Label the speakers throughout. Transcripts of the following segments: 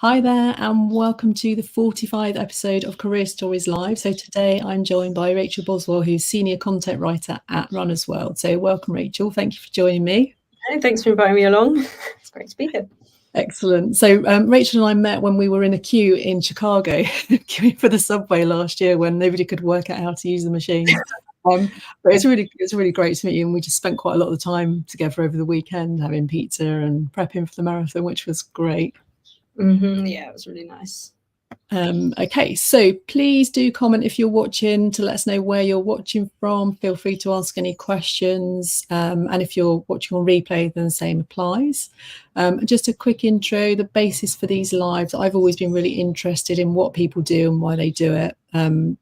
Speaker 1: Hi there, and welcome to the 45th episode of Career Stories Live. So today I'm joined by Rachel Boswell, who's Senior Content Writer at Runner's World. So welcome, Rachel. Thank you for joining me.
Speaker 2: Hey, thanks for inviting me along. It's great to be here.
Speaker 1: Excellent. So Rachel and I met when we were in a queue in Chicago, queuing for the subway last year when nobody could work out how to use the machine. But it's really great to meet you, and we just spent quite a lot of the time together over the weekend having pizza and prepping for the marathon, which was great.
Speaker 2: Yeah, it was really nice.
Speaker 1: Okay, so please do comment if you're watching to let us know where you're watching from. Feel free to ask any questions, and if you're watching on replay, then the same applies. Just a quick intro, the basis for these lives. I've always been really interested in what people do and why they do it,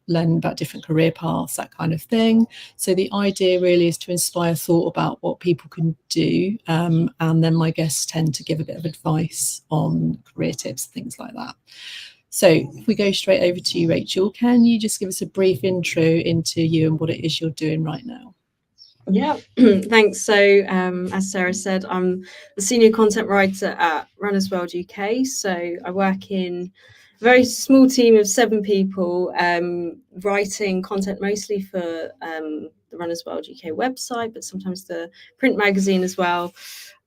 Speaker 1: learn about different career paths, that kind of thing. So the idea really is to inspire thought about what people can do, and then my guests tend to give a bit of advice on career tips, things like that. So if we go straight over to you, Rachel, can you just give us a brief intro into you and what it is you're doing right now?
Speaker 2: Yeah, thanks. So as Sarah said, I'm the Senior Content Writer at Runner's World UK. So I work in a very small team of 7 people, writing content mostly for the Runner's World UK website, but sometimes the print magazine as well,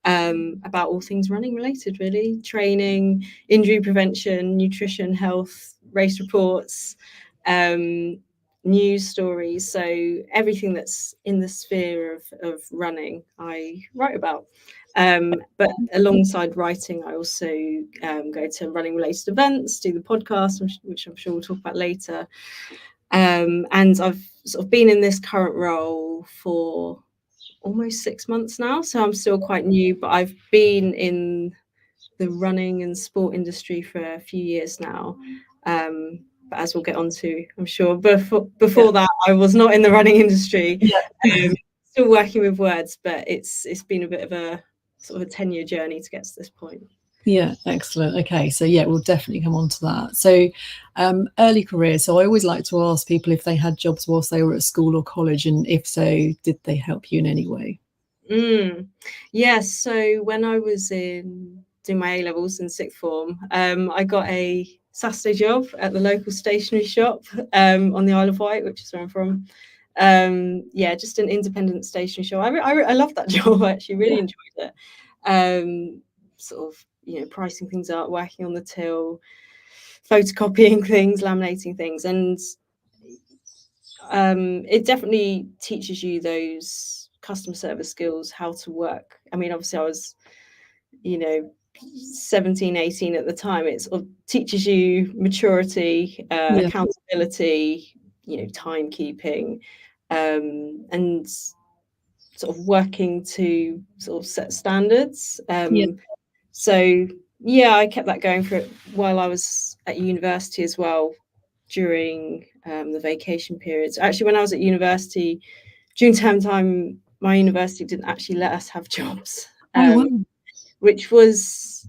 Speaker 2: about all things running related, really. Training, injury prevention, nutrition, health, race reports, news stories. So everything that's in the sphere of running, I write about. But alongside writing, I also go to running related events, do the podcast, which I'm sure we'll talk about later. And I've sort of been in this current role for almost 6 months now, so I'm still quite new, but I've been in the running and sport industry for a few years now. But as we'll get on to, I'm sure, before that, I was not in the running industry. Still working with words, but it's been a bit of a sort of a 10-year journey to get to this point.
Speaker 1: Yeah, excellent. Okay, so yeah, we'll definitely come on to that. So early career. So I always like to ask people if they had jobs whilst they were at school or college, and if so, did they help you in any way?
Speaker 2: Yes, so when I was doing my A-levels in sixth form, I got a Saturday job at the local stationery shop on the Isle of Wight, which is where I'm from. Just an independent stationery shop. I loved that job. I actually really enjoyed it. Sort of, pricing things up, working on the till, photocopying things, laminating things, and it definitely teaches you those customer service skills, how to work. I mean, obviously I was 17, 18 at the time. It sort of teaches you maturity, accountability, timekeeping, and sort of working to sort of set standards. So I kept that going for while I was at university as well, during the vacation periods. Actually, when I was at university, during term time, my university didn't actually let us have jobs, which was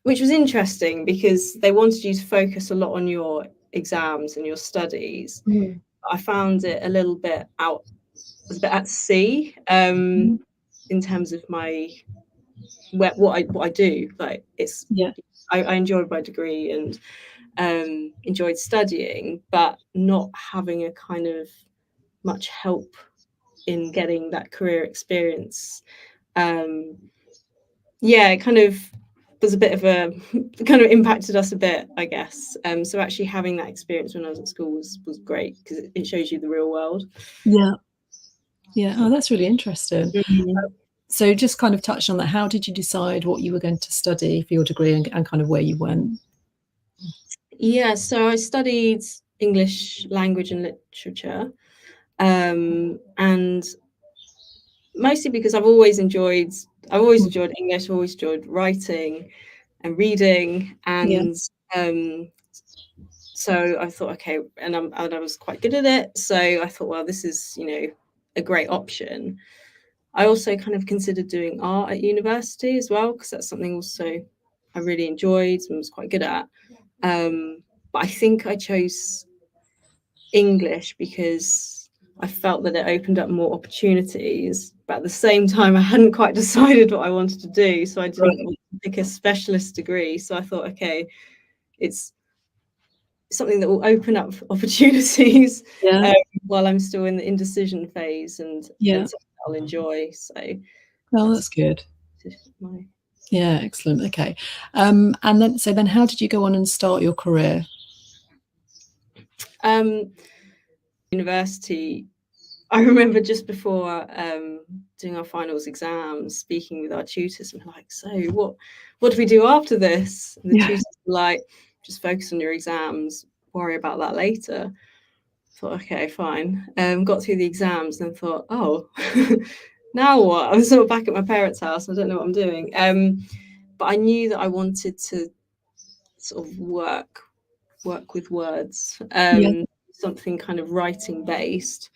Speaker 2: interesting because they wanted you to focus a lot on your exams and your studies. I found it a little bit at sea in terms of what I do. Like I enjoyed my degree and enjoyed studying, but not having a kind of much help in getting that career experience. It kind of was a bit of a kind of impacted us a bit, I guess. So actually having that experience when I was at school was great because it shows you the real world.
Speaker 1: Oh, that's really interesting. So just kind of touch on that. How did you decide what you were going to study for your degree and kind of where you went?
Speaker 2: So I studied English language and literature, and mostly because I've always enjoyed English, I've always enjoyed writing and reading, and so I thought, okay, and I was quite good at it, so I thought, well, this is a great option. I also kind of considered doing art at university as well, because that's something also I really enjoyed and was quite good at. But I think I chose English because I felt that it opened up more opportunities, but at the same time I hadn't quite decided what I wanted to do, so I didn't want pick a specialist degree. So I thought, okay, it's something that will open up opportunities while I'm still in the indecision phase, and something I'll enjoy. So
Speaker 1: that's good.
Speaker 2: My...
Speaker 1: Yeah, excellent. Okay. And then how did you go on and start your career?
Speaker 2: University, I remember just before doing our finals exams, speaking with our tutors, and like, so what do we do after this? And the tutors were like, just focus on your exams, worry about that later. I thought, okay, fine. Got through the exams and thought, oh, now what? I was sort of back at my parents' house. I don't know what I'm doing. But I knew that I wanted to sort of work with words, something kind of writing based.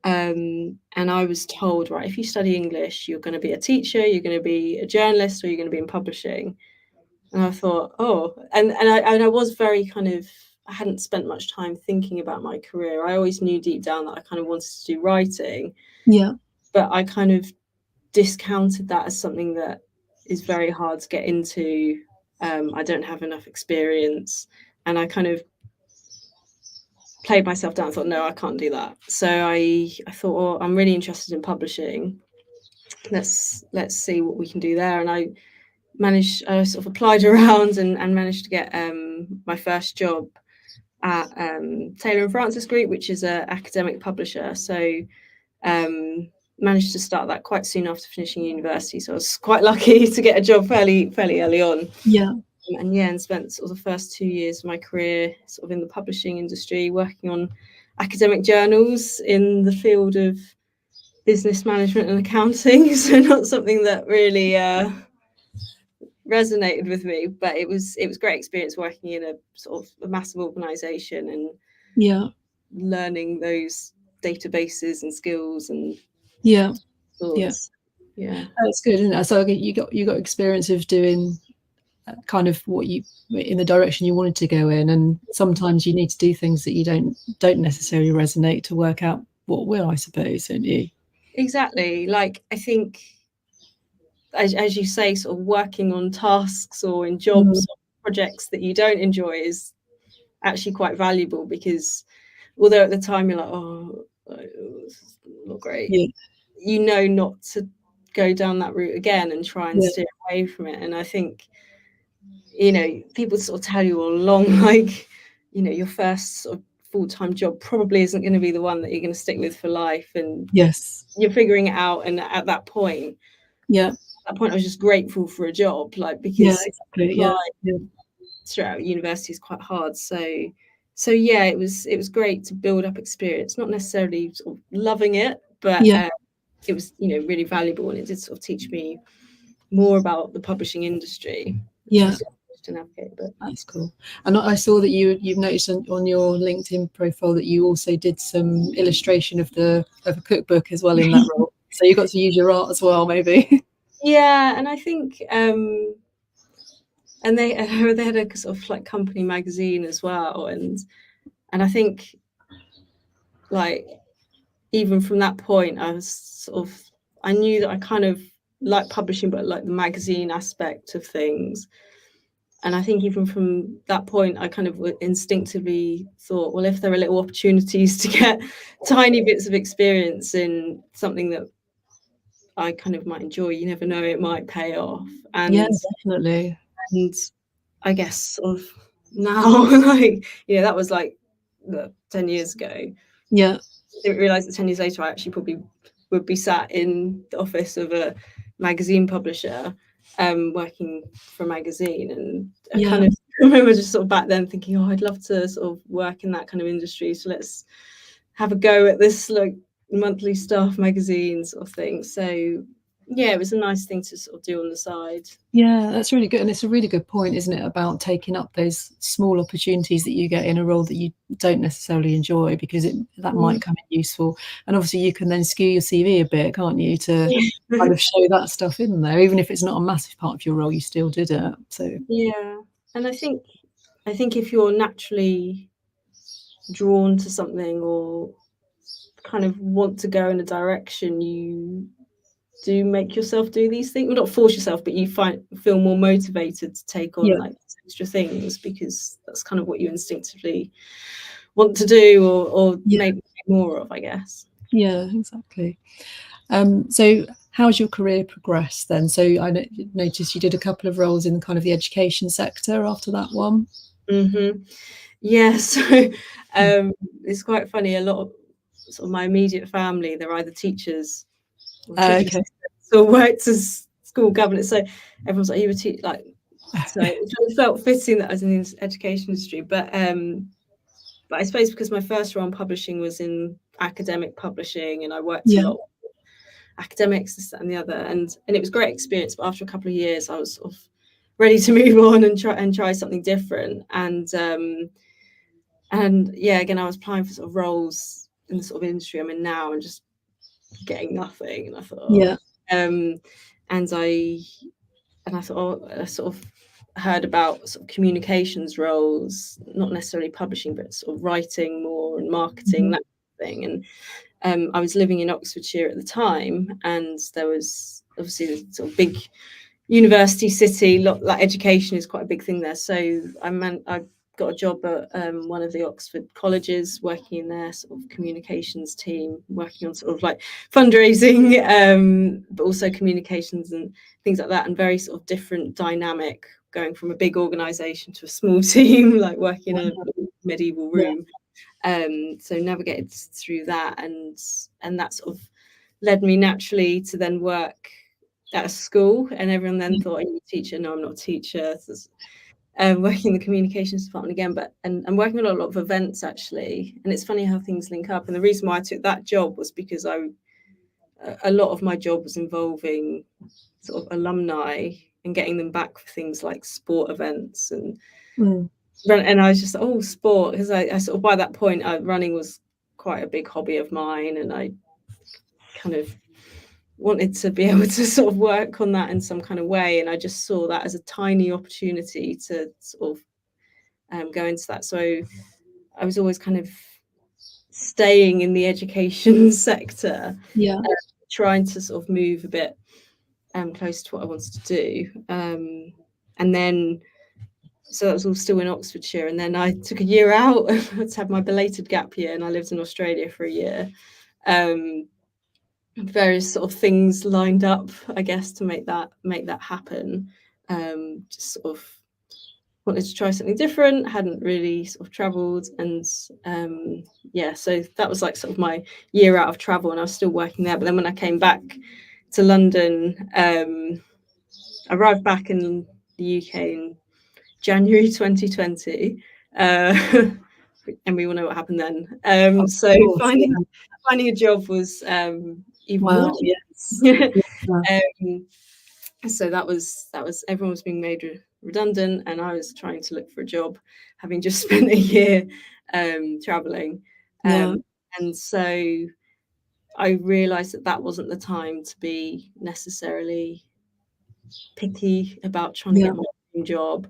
Speaker 2: And I was told, right, if you study English, you're going to be a teacher, you're going to be a journalist, or you're going to be in publishing. And I thought, oh, and I was very kind of, I hadn't spent much time thinking about my career. I always knew deep down that I kind of wanted to do writing.
Speaker 1: Yeah.
Speaker 2: But I kind of discounted that as something that is very hard to get into. I don't have enough experience. And I kind of played myself down and thought, no, I can't do that. So I thought, well, I'm really interested in publishing. Let's see what we can do there. And I sort of applied around and managed to get my first job at Taylor and Francis Group, which is an academic publisher. So managed to start that quite soon after finishing university. So I was quite lucky to get a job fairly early on.
Speaker 1: Yeah.
Speaker 2: And spent sort of the first 2 years of my career sort of in the publishing industry, working on academic journals in the field of business management and accounting. So not something that really resonated with me, but it was great experience working in a sort of a massive organization and learning those databases and skills and thoughts. Yeah,
Speaker 1: that's good, isn't it? So you got experience of doing kind of what you in the direction you wanted to go in, and sometimes you need to do things that you don't necessarily resonate to work out what will, I suppose, don't you?
Speaker 2: Exactly. Like, I think as you say, sort of working on tasks or in jobs or projects that you don't enjoy is actually quite valuable, because although at the time you're like, oh, it's not great, you know not to go down that route again and try and steer away from it. And I think, you know, people sort of tell you all along, like, you know, your first sort of full-time job probably isn't going to be the one that you're going to stick with for life, and you're figuring it out. And at that point I was just grateful for a job, like, because throughout university is quite hard. So yeah, it was great to build up experience, not necessarily sort of loving it, but it was, you know, really valuable, and it did sort of teach me more about the publishing industry. To navigate, but
Speaker 1: that's cool. And I saw that you've noticed on your LinkedIn profile that you also did some illustration of a cookbook as well in that role. So you got to use your art as well, maybe.
Speaker 2: And I think and they had a sort of like company magazine as well, and I think, like, even from that point I was sort of, I knew that I kind of like publishing, but like the magazine aspect of things. And I think even from that point, I kind of instinctively thought, well, if there are little opportunities to get tiny bits of experience in something that I kind of might enjoy, you never know, it might pay off. And
Speaker 1: definitely.
Speaker 2: And I guess sort of now, like, you know, that was like 10 years ago. I didn't realise that 10 years later I actually probably would be sat in the office of a magazine publisher, working for a magazine. And I kind of remember just sort of back then thinking, oh, I'd love to sort of work in that kind of industry, so let's have a go at this, like, monthly staff magazine sort of thing. So yeah, it was a nice thing to sort of do on the side.
Speaker 1: Yeah, that's really good. And it's a really good point, isn't it, about taking up those small opportunities that you get in a role that you don't necessarily enjoy, because that might come in useful. And obviously you can then skew your CV a bit, can't you, to kind of show that stuff in there. Even if it's not a massive part of your role, you still did it. So
Speaker 2: yeah. And I think if you're naturally drawn to something or kind of want to go in a direction, you do make yourself do these things. Well, not force yourself, but you feel more motivated to take on like extra things, because that's kind of what you instinctively want to do, or maybe more of, I guess.
Speaker 1: Yeah, exactly. So how's your career progressed then? So I noticed you did a couple of roles in kind of the education sector after that one.
Speaker 2: Yeah, so it's quite funny. A lot of sort of my immediate family, they're either teachers or teachers or worked as school governors. So everyone's like, you were like, so it felt fitting that I was in the education industry. But I suppose because my first role in publishing was in academic publishing, and I worked a lot with academics, this, that, and the other, and it was a great experience. But after a couple of years, I was sort of ready to move on and try something different. And yeah, again, I was applying for sort of roles in the sort of industry I'm in now, and just getting nothing. And I thought, and I thought, I sort of heard about sort of communications roles, not necessarily publishing, but sort of writing more and marketing, that kind of thing. And I was living in Oxfordshire at the time, and there was obviously the sort of big university city, like education is quite a big thing there. So I got a job at one of the Oxford colleges, working in their sort of communications team, working on sort of like fundraising, but also communications and things like that, and very sort of different dynamic, going from a big organisation to a small team, like working in a medieval room. So navigated through that, and that sort of led me naturally to then work at a school, and everyone then thought, are you a teacher? No, I'm not a teacher. So, working in the communications department again, but and working on a lot of events actually. And it's funny how things link up. And the reason why I took that job was because a lot of my job was involving sort of alumni and getting them back for things like sport events, and I was just, oh, sport, because I sort of, by that point, running was quite a big hobby of mine, and I kind of wanted to be able to sort of work on that in some kind of way. And I just saw that as a tiny opportunity to sort of go into that. So I was always kind of staying in the education sector, trying to sort of move a bit close to what I wanted to do. And then, so that was all still in Oxfordshire. And then I took a year out to have my belated gap year, and I lived in Australia for a year. Various sort of things lined up, I guess, to make that happen. Just sort of wanted to try something different, hadn't really sort of travelled, and yeah, so that was like sort of my year out of travel, and I was still working there. But then when I came back to London, I arrived back in the UK in January 2020, and we all know what happened then. So finding a job was even more. So that was everyone was being made redundant, and I was trying to look for a job, having just spent a year traveling. And so I realized that wasn't the time to be necessarily picky about trying to get my dream job.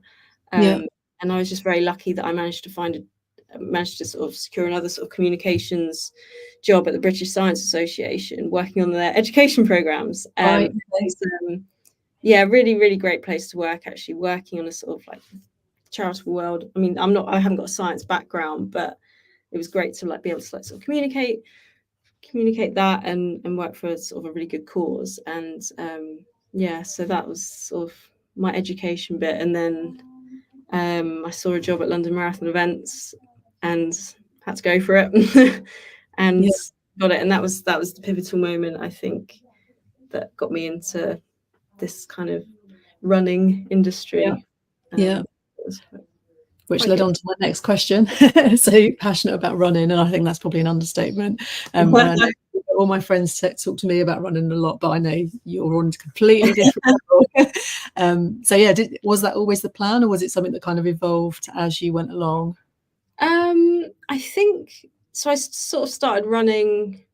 Speaker 2: And I was just very lucky that I managed to sort of secure another sort of communications job at the British Science Association, working on their education programs. Yeah, really, really great place to work, actually, working on a sort of like charitable world. I mean, I haven't got a science background, but it was great to like be able to like sort of communicate that and work for sort of a really good cause. And yeah, so that was sort of my education bit. And then I saw a job at London Marathon Events and had to go for it and got it. And that was the pivotal moment, I think, that got me into this kind of running industry.
Speaker 1: Which led on to my next question. So passionate about running, and I think that's probably an understatement. All my friends talk to me about running a lot, but I know you're on a completely different level. So yeah, was that always the plan, or was it something that kind of evolved as you went along?
Speaker 2: I think so. I sort of started running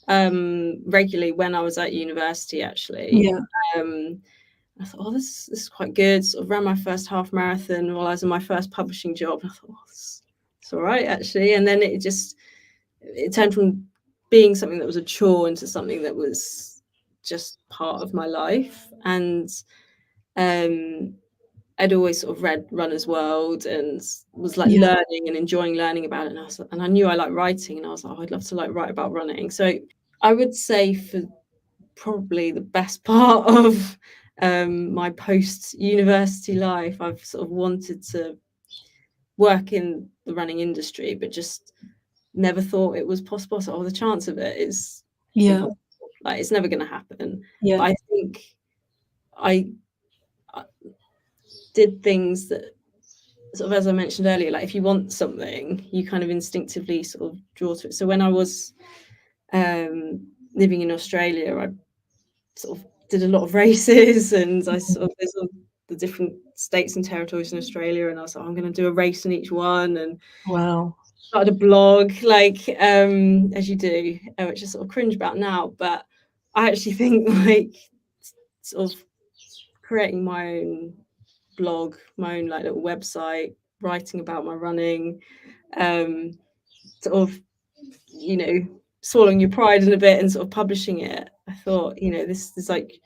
Speaker 2: regularly when I was at university, actually. I thought, oh, this is quite good. Sort of ran my first half marathon while I was in my first publishing job. And I thought, oh, it's all right, actually. And then it turned from being something that was a chore into something that was just part of my life. And I'd always sort of read Runner's World and was like learning and enjoying learning about it. And I knew I liked writing, and I was like, oh, I'd love to like write about running. So I would say for probably the best part of my post-university life, I've sort of wanted to work in the running industry, but just never thought it was possible. So, the chance of it is impossible. Like, it's never going to happen. But I think I did things that sort of, as I mentioned earlier, like if you want something, you kind of instinctively sort of draw to it. So when I was living in Australia, I sort of did a lot of races, and I sort of, there's all the different states and territories in Australia, and I was like, I'm going to do a race in each one, and started a blog, like as you do, which I sort of cringe about now, but I actually think like sort of creating my own blog, my own like little website, writing about my running, sort of, you know, swallowing your pride in a bit and sort of publishing it. I thought, you know, this is like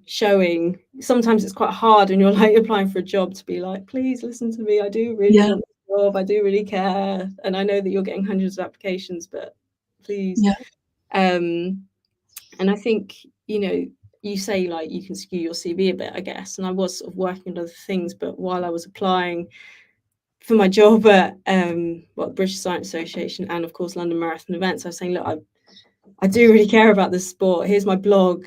Speaker 2: showing. Sometimes it's quite hard when you're like applying for a job to be like, please listen to me, I do really want the job, I do really care, and I know that you're getting hundreds of applications, but please. And I think, you know, you say like you can skew your CV a bit, I guess, and I was sort of working on other things, but while I was applying for my job at the British Science Association and of course London Marathon Events, I was saying, look, I do really care about this sport. Here's my blog,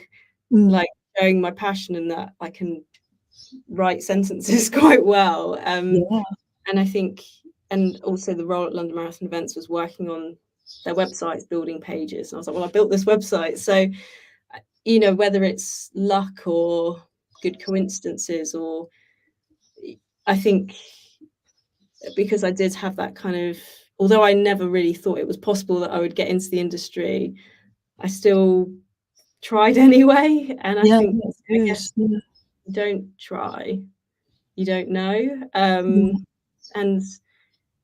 Speaker 2: like showing my passion in that I can write sentences quite well. And I think, and also the role at London Marathon Events was working on their websites, building pages. And I was like, well, I built this website. So, you know, whether it's luck or good coincidences, or I think because I did have that kind of, although I never really thought it was possible that I would get into the industry, I still tried anyway. And I think, I guess, you don't try, you don't know. And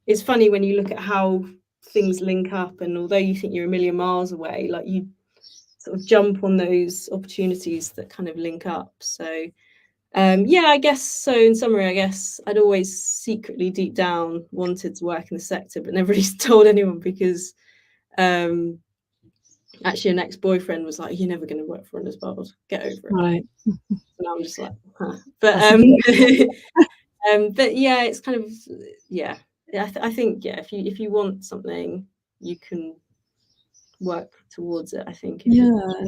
Speaker 2: it's funny when you look at how things link up, and although you think you're a million miles away, like you sort of jump on those opportunities that kind of link up. So yeah, I guess so. In summary, I guess I'd always secretly deep down wanted to work in the sector, but never really told anyone, because actually an ex-boyfriend was like, you're never going to work for Runner's World, get over it. Right. And I'm just like, huh. But but yeah, it's kind of, yeah, I think, yeah, if you want something, you can work towards it, I think.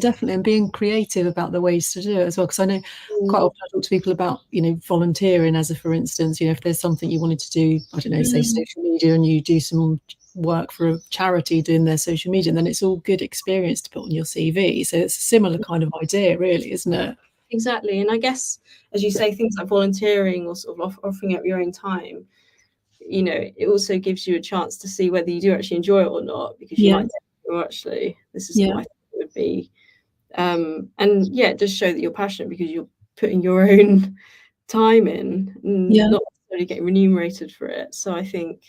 Speaker 1: Definitely, and being creative about the ways to do it as well, because I know quite often I talk to people about, you know, volunteering as a, for instance, you know, if there's something you wanted to do, I don't know, say social media, and you do some work for a charity doing their social media, and then it's all good experience to put on your CV. So it's a similar kind of idea, really, isn't it?
Speaker 2: Exactly. And I guess, as you say, things like volunteering or sort of offering up your own time, you know, it also gives you a chance to see whether you do actually enjoy it or not, because you might think, oh, actually, this is what I think it would be. And yeah, it does show that you're passionate because you're putting your own time in, not necessarily getting remunerated for it. So I think,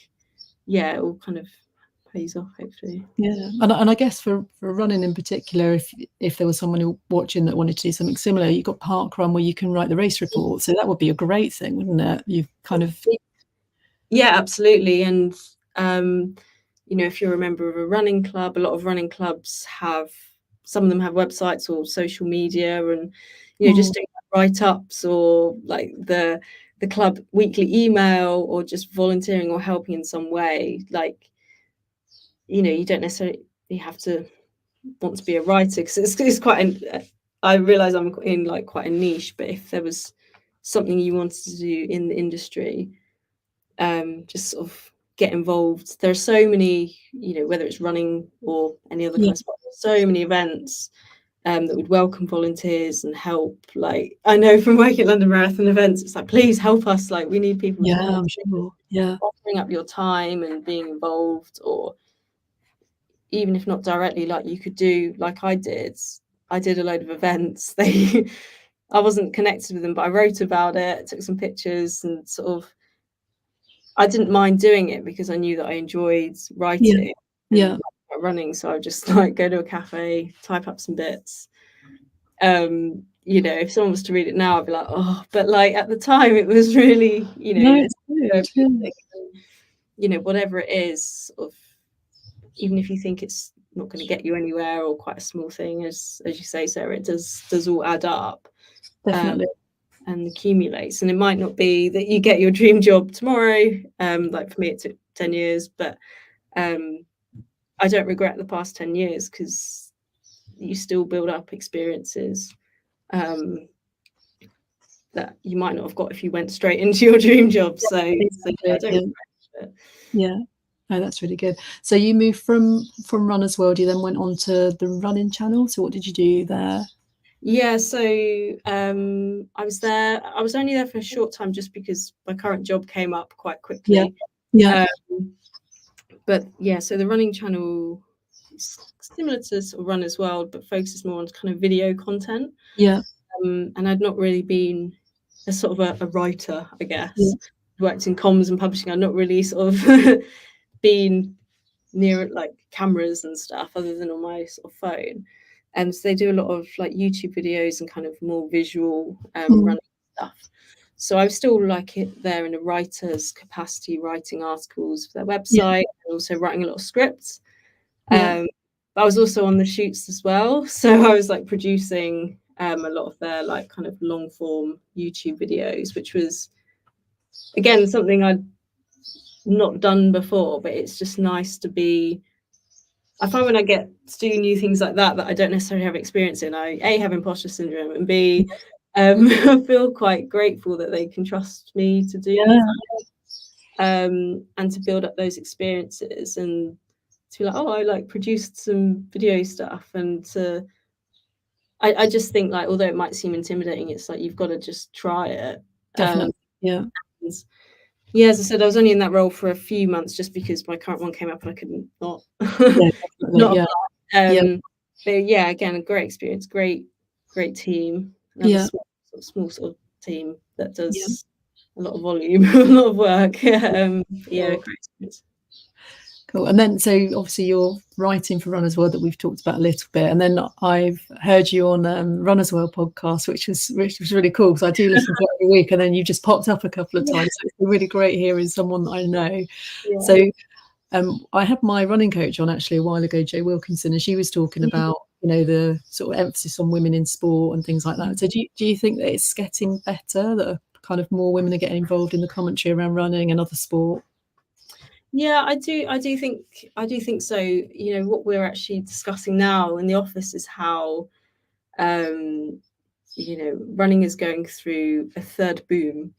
Speaker 2: yeah, it all kind of pays off, hopefully.
Speaker 1: And I guess for running in particular, if there was someone watching that wanted to do something similar, you've got Parkrun where you can write the race report, so that would be a great thing, wouldn't it? You've kind of,
Speaker 2: yeah, absolutely. And you know, if you're a member of a running club, a lot of running clubs have, some of them have websites or social media, and you know, just doing write-ups, or like the club weekly email, or just volunteering or helping in some way. Like, you know, you don't necessarily have to want to be a writer, because it's quite I realize I'm in like quite a niche, but if there was something you wanted to do in the industry, just sort of get involved. There are so many, you know, whether it's running or any other kind of sport, so many events that would welcome volunteers and help. Like, I know from working at London Marathon Events, it's like, please help us, like we need people to help.
Speaker 1: I'm sure.
Speaker 2: Offering up your time and being involved, or even if not directly, like you could do, like I did a load of events. I wasn't connected with them, but I wrote about it, took some pictures, and sort of, I didn't mind doing it because I knew that I enjoyed writing and running. So I would just like go to a cafe, type up some bits, You know, if someone was to read it now, I'd be like, oh, but like at the time it was really, you know,
Speaker 1: No, it's good.
Speaker 2: You know, whatever it is, sort of, even if you think it's not going to get you anywhere or quite a small thing, as you say, Sarah, it does all add up.
Speaker 1: Definitely.
Speaker 2: And accumulates. And it might not be that you get your dream job tomorrow. Like for me, it took 10 years, but I don't regret the past 10 years because you still build up experiences that you might not have got if you went straight into your dream job. So,
Speaker 1: Exactly.
Speaker 2: I don't regret it.
Speaker 1: Yeah. Oh, that's really good. So you moved from Runner's World, you then went on to the running channel. So what did you do there?
Speaker 2: Yeah, so I was there. I was only there for a short time just because my current job came up quite quickly.
Speaker 1: Yeah.
Speaker 2: But yeah, so the running channel is similar to sort of Runner's World, but focuses more on kind of video content.
Speaker 1: Yeah.
Speaker 2: And I'd not really been a sort of a writer, I guess.
Speaker 1: Yeah.
Speaker 2: Worked in comms and publishing. I'd not really sort of been near like cameras and stuff other than on my sort of phone. And so they do a lot of like YouTube videos and kind of more visual running stuff. So I was still like there in a writer's capacity, writing articles for their website and also writing a lot of scripts. But I was also on the shoots as well. So I was like producing a lot of their like kind of long form YouTube videos, which was again something I'd not done before, but it's just nice to be. I find when I get to do new things like that I don't necessarily have experience in, I A, have imposter syndrome, and B, I feel quite grateful that they can trust me to do that, and to build up those experiences and to be like, oh, I like produced some video stuff, and to I just think like although it might seem intimidating, it's like you've got to just try it.
Speaker 1: Definitely.
Speaker 2: Yeah, as I said, I was only in that role for a few months just because my current one came up and I couldn't not. But yeah, again, a great experience, great team. Another small sort of team that does a lot of volume, a lot of work. Yeah, great experience.
Speaker 1: Cool. And then, so obviously you're writing for Runner's World that we've talked about a little bit, and then I've heard you on Runner's World podcast, which was really cool because I do listen to it every week, and then you just popped up a couple of times. So it's really great hearing someone that I know. Yeah. So I had my running coach on actually a while ago, Jo Wilkinson, and she was talking about, you know, the sort of emphasis on women in sport and things like that. So do you think that it's getting better, that kind of more women are getting involved in the commentary around running and other sport?
Speaker 2: Yeah, I do think so. You know, what we're actually discussing now in the office is how you know, running is going through a third boom.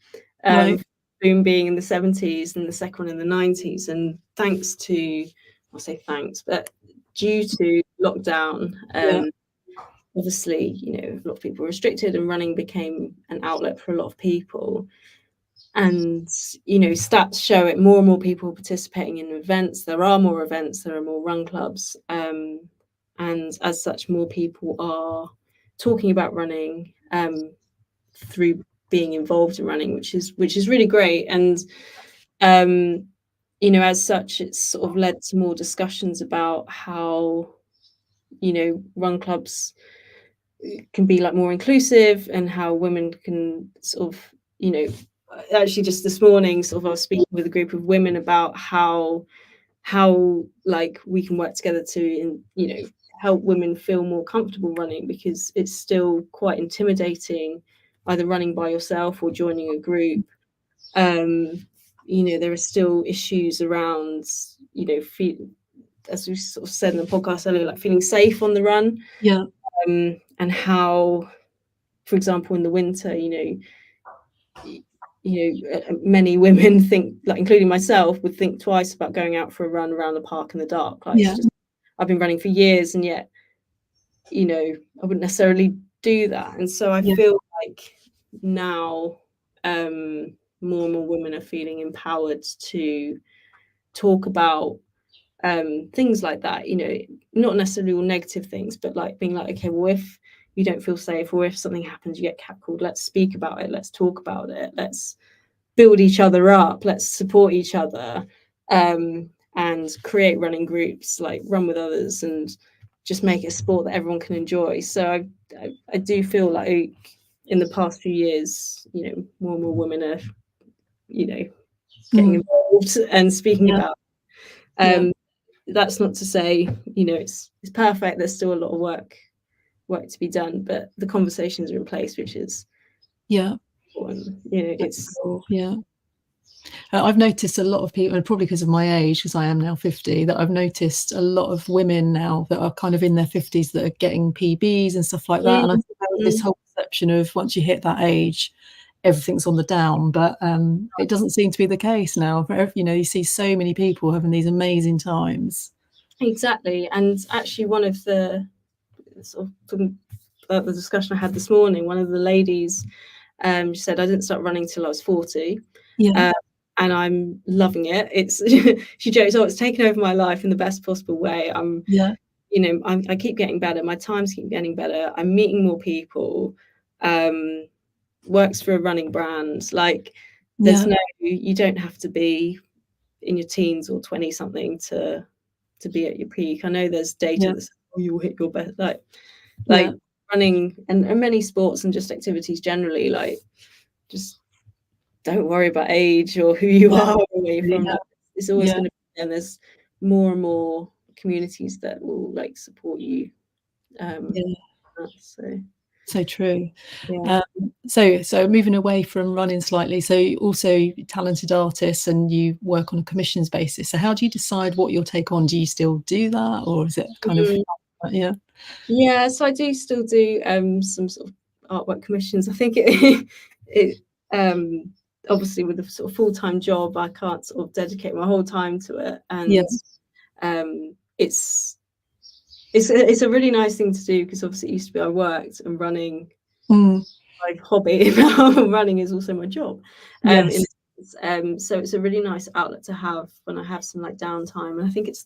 Speaker 2: Boom being in the 70s and the second one in the 90s. And thanks to, I'll say thanks, but due to lockdown, obviously, you know, a lot of people were restricted and running became an outlet for a lot of people. And, you know, stats show it, more and more people participating in events. There are more events, there are more run clubs. And as such, more people are talking about running through being involved in running, which is really great. And, you know, as such, it's sort of led to more discussions about how, you know, run clubs can be like more inclusive and how women can sort of, you know, actually just this morning sort of I was speaking with a group of women about how like we can work together to, you know, help women feel more comfortable running, because it's still quite intimidating either running by yourself or joining a group. You know, there are still issues around, you know, as we sort of said in the podcast earlier, like feeling safe on the run. And how, for example, in the winter, you know, many women think, like including myself, would think twice about going out for a run around the park in the dark. Like it's just, I've been running for years, and yet, you know, I wouldn't necessarily do that. And so I feel like now more and more women are feeling empowered to talk about things like that, you know, not necessarily all negative things, but like being like, okay, well, if you don't feel safe or if something happens, you get catcalled, let's speak about it, let's talk about it, let's build each other up, let's support each other, and create running groups, like run with others, and just make it a sport that everyone can enjoy. So I do feel like in the past few years, more and more women are, getting involved and speaking about. That's not to say, it's perfect. There's still a lot of work to be done, but the conversations are in place, which is important. It's
Speaker 1: cool. I've noticed a lot of people, and probably because of my age, because I am now 50, that I've noticed a lot of women now that are kind of in their 50s that are getting PBs and stuff like that. And I think there was this whole perception of once you hit that age, everything's on the down, but it doesn't seem to be the case now. You see so many people having these amazing times.
Speaker 2: Exactly. And actually, one of the sort of the discussion I had this morning, one of the ladies said, I didn't start running till I was 40. And I'm loving it. She jokes, it's taken over my life in the best possible way. I keep getting better. My times keep getting better. I'm meeting more people. Works for a running brand. Like, there's you don't have to be in your teens or 20 something to be at your peak. I know there's data that says, you'll hit your best. Like running and many sports and just activities generally. Like, just don't worry about age or who you are away from. It's always going to be, and there's more and more communities that will like support you.
Speaker 1: So true. So moving away from running slightly, so you're also talented artists and you work on a commissions basis. So how do you decide what you'll take on? Do you still do that, or is it kind of
Speaker 2: so I do still do some sort of artwork commissions. I think it obviously with a sort of full-time job, I can't sort of dedicate my whole time to it, and it's a really nice thing to do, because obviously it used to be I worked and running my hobby, and now running is also my job. So it's a really nice outlet to have when I have some like downtime, and I think it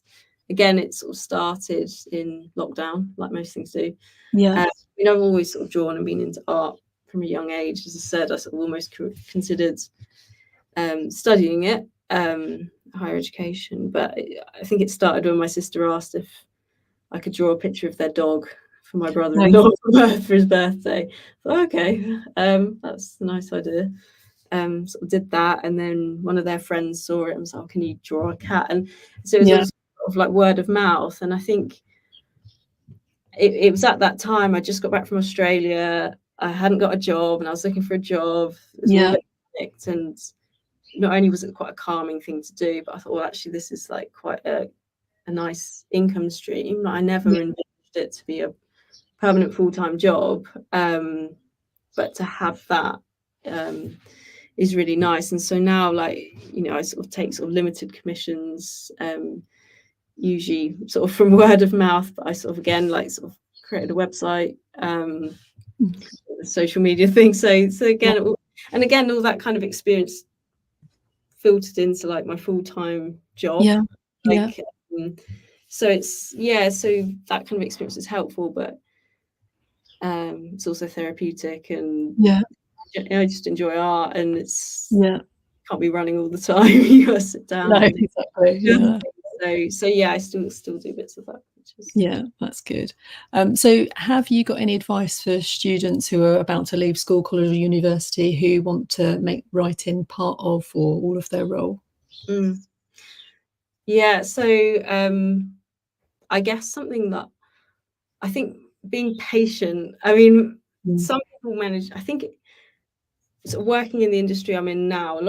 Speaker 2: sort of started in lockdown, like most things do. I've always sort of drawn and been into art from a young age. As I said, I sort of almost considered studying it, higher education, but I think it started when my sister asked if I could draw a picture of their dog for my brother-in-law for his birthday. So, okay, that's a nice idea. Sort of did that, and then one of their friends saw it and was like, "Can you draw a cat?" And so it was sort of like word of mouth. And I think it was at that time I just got back from Australia. I hadn't got a job, and I was looking for a job. It was all a bit panicked, and not only was it quite a calming thing to do, but I thought, well, actually, this is like quite a nice income stream. I never envisioned it to be a permanent full-time job, but to have that is really nice. And so now, like, I sort of take sort of limited commissions, usually sort of from word of mouth, but I sort of again like sort of created a website, social media thing. So again, all that kind of experience filtered into like my full-time job. So it's so that kind of experience is helpful, but it's also therapeutic, and I just enjoy art, and it's can't be running all the time. You gotta sit down.
Speaker 1: No, exactly.
Speaker 2: So I still do bits of that.
Speaker 1: That's good. So have you got any advice for students who are about to leave school, college, or university who want to make writing part of or all of their role?
Speaker 2: So I guess something that I think, being patient. I mean, some people manage, I think, sort of working in the industry I'm in now,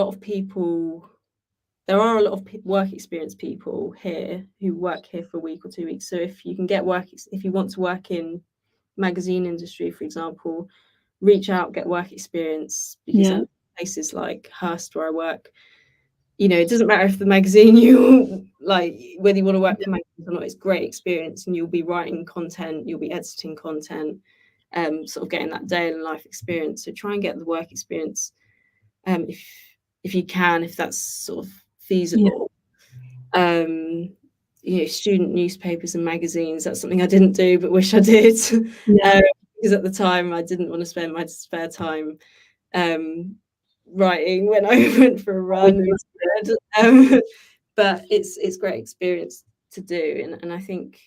Speaker 2: there are a lot of work experience people here who work here for a week or 2 weeks. So if you can get if you want to work in magazine industry, for example, reach out, get work experience, because places like Hearst, where I work, it doesn't matter if the magazine you like, whether you want to work for magazines or not, it's great experience, and you'll be writing content, you'll be editing content, sort of getting that day in life experience. So try and get the work experience, if you can, if that's sort of feasible. Student newspapers and magazines, that's something I didn't do but wish I did, because at the time I didn't want to spend my spare time writing when I went for a run. But it's great experience to do, and I think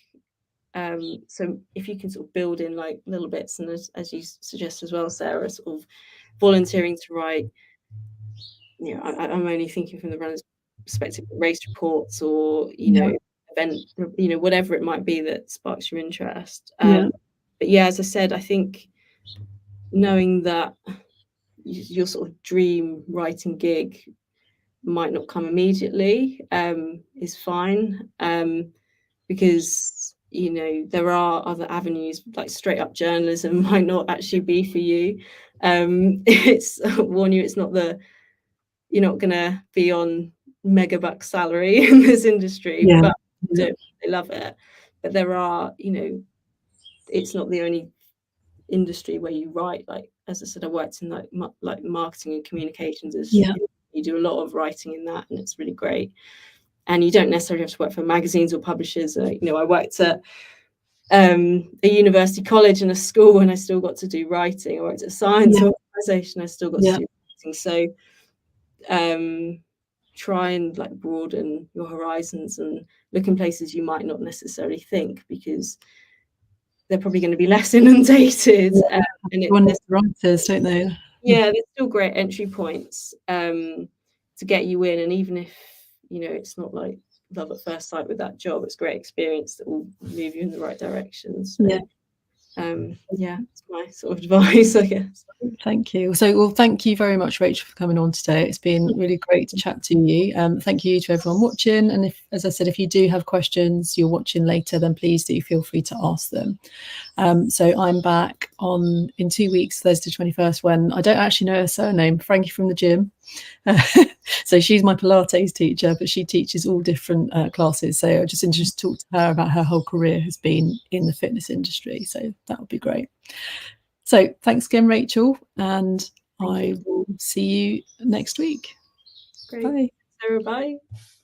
Speaker 2: So if you can sort of build in like little bits, and as you suggest as well, Sarah, sort of volunteering to write, you know, I'm only thinking from the runner's perspective, race reports, or, you know, event, you know, whatever it might be that sparks your interest. But yeah, as I said, I think knowing that your sort of dream writing gig might not come immediately is fine, because, you know, there are other avenues, like straight up journalism might not actually be for you. It's warn you, it's not you're not gonna be on megabucks salary in this industry, but they love it. But there are, you know, it's not the only industry where you write. Like, as I said, I worked in like marketing and communications. You do a lot of writing in that, and it's really great. And you don't necessarily have to work for magazines or publishers. You know, I worked at a university college and a school, and I still got to do writing. I worked at a science organisation, I still got to do writing. So try and like broaden your horizons and look in places you might not necessarily think, because they're probably going to be less inundated. And
Speaker 1: there's writers, don't they?
Speaker 2: Yeah, there's still great entry points to get you in. And even if, you know, it's not like love at first sight with that job, it's great experience that will move you in the right direction. So yeah, it's my sort of advice, I guess.
Speaker 1: Thank you. So, well, thank you very much, Rachel, for coming on today. It's been really great to chat to you. Thank you to everyone watching. And if, as I said, if you do have questions you're watching later, then please do feel free to ask them. So I'm back in 2 weeks, Thursday 21st, when I don't actually know her surname, Frankie from the gym. So she's my Pilates teacher, but she teaches all different classes. So I'm just interested to talk to her about her whole career has been in the fitness industry. So that would be great. So thanks again, Rachel, and I will see you next week.
Speaker 2: Great.
Speaker 1: Bye.
Speaker 2: Sarah, bye.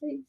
Speaker 2: Bye.